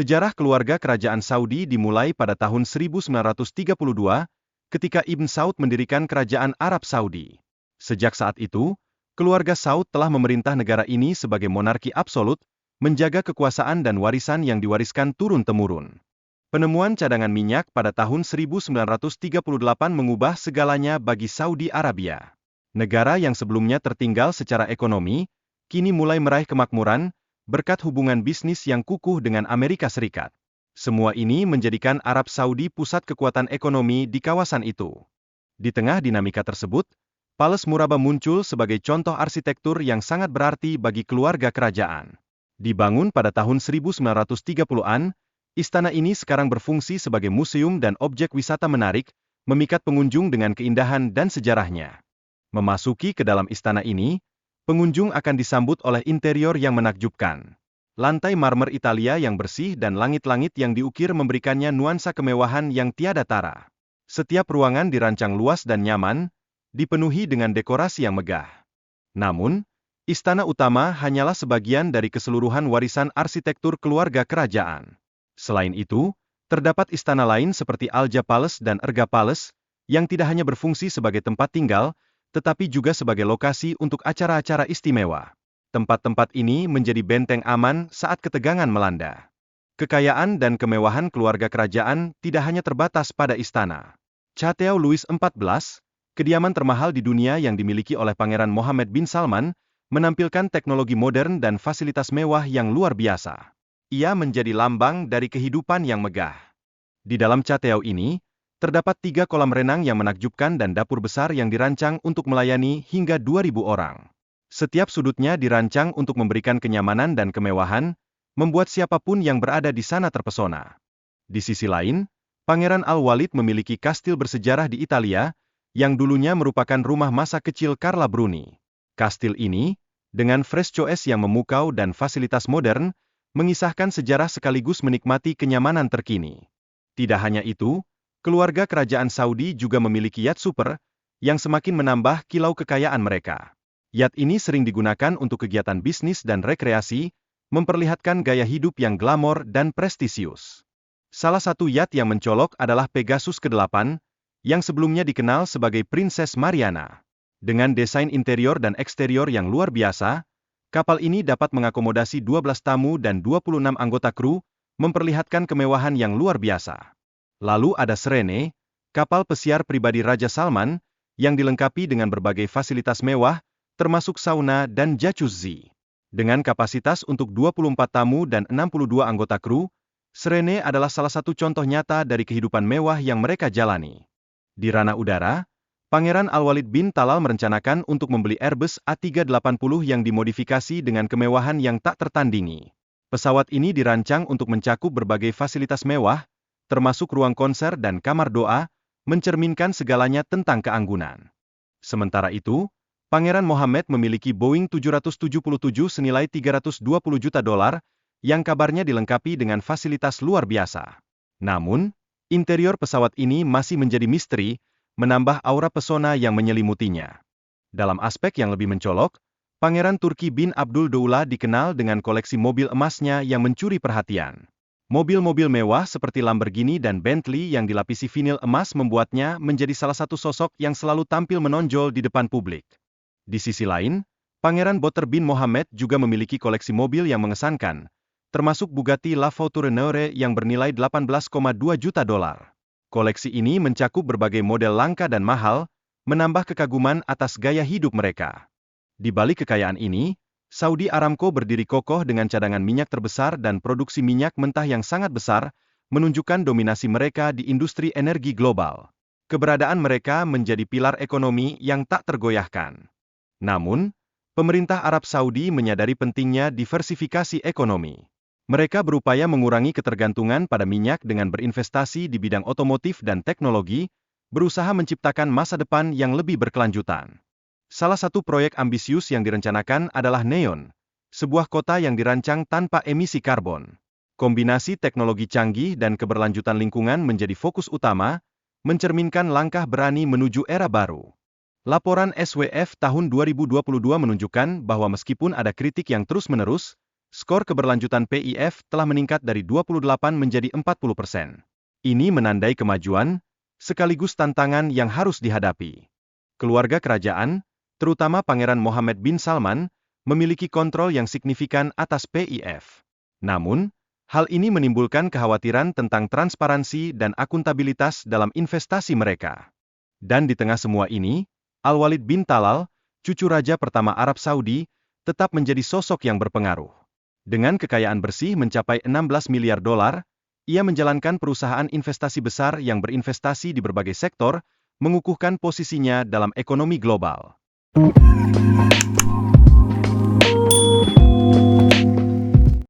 Sejarah keluarga kerajaan Saudi dimulai pada tahun 1932, ketika Ibn Saud mendirikan kerajaan Arab Saudi. Sejak saat itu, keluarga Saud telah memerintah negara ini sebagai monarki absolut, menjaga kekuasaan dan warisan yang diwariskan turun-temurun. Penemuan cadangan minyak pada tahun 1938 mengubah segalanya bagi Saudi Arabia. Negara yang sebelumnya tertinggal secara ekonomi, kini mulai meraih kemakmuran, berkat hubungan bisnis yang kukuh dengan Amerika Serikat. Semua ini menjadikan Arab Saudi pusat kekuatan ekonomi di kawasan itu. Di tengah dinamika tersebut, Palace Murabba muncul sebagai contoh arsitektur yang sangat berarti bagi keluarga kerajaan. Dibangun pada tahun 1930-an, istana ini sekarang berfungsi sebagai museum dan objek wisata menarik, memikat pengunjung dengan keindahan dan sejarahnya. Memasuki ke dalam istana ini, pengunjung akan disambut oleh interior yang menakjubkan. Lantai marmer Italia yang bersih dan langit-langit yang diukir memberikannya nuansa kemewahan yang tiada tara. Setiap ruangan dirancang luas dan nyaman, dipenuhi dengan dekorasi yang megah. Namun, istana utama hanyalah sebagian dari keseluruhan warisan arsitektur keluarga kerajaan. Selain itu, terdapat istana lain seperti Alja Palace dan Erga Palace, yang tidak hanya berfungsi sebagai tempat tinggal, tetapi juga sebagai lokasi untuk acara-acara istimewa. Tempat-tempat ini menjadi benteng aman saat ketegangan melanda. Kekayaan dan kemewahan keluarga kerajaan tidak hanya terbatas pada istana. Château Louis XIV, kediaman termahal di dunia yang dimiliki oleh Pangeran Mohammed bin Salman, menampilkan teknologi modern dan fasilitas mewah yang luar biasa. Ia menjadi lambang dari kehidupan yang megah. Di dalam Château ini, terdapat 3 kolam renang yang menakjubkan dan dapur besar yang dirancang untuk melayani hingga 2.000 orang. Setiap sudutnya dirancang untuk memberikan kenyamanan dan kemewahan, membuat siapapun yang berada di sana terpesona. Di sisi lain, Pangeran Al-Walid memiliki kastil bersejarah di Italia, yang dulunya merupakan rumah masa kecil Carla Bruni. Kastil ini, dengan frescoes yang memukau dan fasilitas modern, mengisahkan sejarah sekaligus menikmati kenyamanan terkini. Tidak hanya itu, keluarga kerajaan Saudi juga memiliki yacht super, yang semakin menambah kilau kekayaan mereka. Yacht ini sering digunakan untuk kegiatan bisnis dan rekreasi, memperlihatkan gaya hidup yang glamor dan prestisius. Salah satu yacht yang mencolok adalah Pegasus ke-8, yang sebelumnya dikenal sebagai Princess Mariana. Dengan desain interior dan eksterior yang luar biasa, kapal ini dapat mengakomodasi 12 tamu dan 26 anggota kru, memperlihatkan kemewahan yang luar biasa. Lalu ada Serene, kapal pesiar pribadi Raja Salman, yang dilengkapi dengan berbagai fasilitas mewah, termasuk sauna dan jacuzzi. Dengan kapasitas untuk 24 tamu dan 62 anggota kru, Serene adalah salah satu contoh nyata dari kehidupan mewah yang mereka jalani. Di ranah udara, Pangeran Al-Walid bin Talal merencanakan untuk membeli Airbus A380 yang dimodifikasi dengan kemewahan yang tak tertandingi. Pesawat ini dirancang untuk mencakup berbagai fasilitas mewah, termasuk ruang konser dan kamar doa, mencerminkan segalanya tentang keanggunan. Sementara itu, Pangeran Mohammed memiliki Boeing 777 senilai $320 juta, yang kabarnya dilengkapi dengan fasilitas luar biasa. Namun, interior pesawat ini masih menjadi misteri, menambah aura pesona yang menyelimutinya. Dalam aspek yang lebih mencolok, Pangeran Turki bin Abdul Doula dikenal dengan koleksi mobil emasnya yang mencuri perhatian. Mobil-mobil mewah seperti Lamborghini dan Bentley yang dilapisi vinil emas membuatnya menjadi salah satu sosok yang selalu tampil menonjol di depan publik. Di sisi lain, Pangeran Boter bin Mohammed juga memiliki koleksi mobil yang mengesankan, termasuk Bugatti La Voiture yang bernilai $18,2 juta. Koleksi ini mencakup berbagai model langka dan mahal, menambah kekaguman atas gaya hidup mereka. Di balik kekayaan ini, Saudi Aramco berdiri kokoh dengan cadangan minyak terbesar dan produksi minyak mentah yang sangat besar, menunjukkan dominasi mereka di industri energi global. Keberadaan mereka menjadi pilar ekonomi yang tak tergoyahkan. Namun, pemerintah Arab Saudi menyadari pentingnya diversifikasi ekonomi. Mereka berupaya mengurangi ketergantungan pada minyak dengan berinvestasi di bidang otomotif dan teknologi, berusaha menciptakan masa depan yang lebih berkelanjutan. Salah satu proyek ambisius yang direncanakan adalah Neon, sebuah kota yang dirancang tanpa emisi karbon. Kombinasi teknologi canggih dan keberlanjutan lingkungan menjadi fokus utama, mencerminkan langkah berani menuju era baru. Laporan SWF tahun 2022 menunjukkan bahwa meskipun ada kritik yang terus-menerus, Skor keberlanjutan PIF telah meningkat dari 28 menjadi 40%. Ini menandai kemajuan, sekaligus tantangan yang harus dihadapi. Keluarga kerajaan, terutama Pangeran Mohammed bin Salman, memiliki kontrol yang signifikan atas PIF. Namun, hal ini menimbulkan kekhawatiran tentang transparansi dan akuntabilitas dalam investasi mereka. Dan di tengah semua ini, Al-Walid bin Talal, cucu raja pertama Arab Saudi, tetap menjadi sosok yang berpengaruh. Dengan kekayaan bersih mencapai 16 miliar dolar, ia menjalankan perusahaan investasi besar yang berinvestasi di berbagai sektor, mengukuhkan posisinya dalam ekonomi global.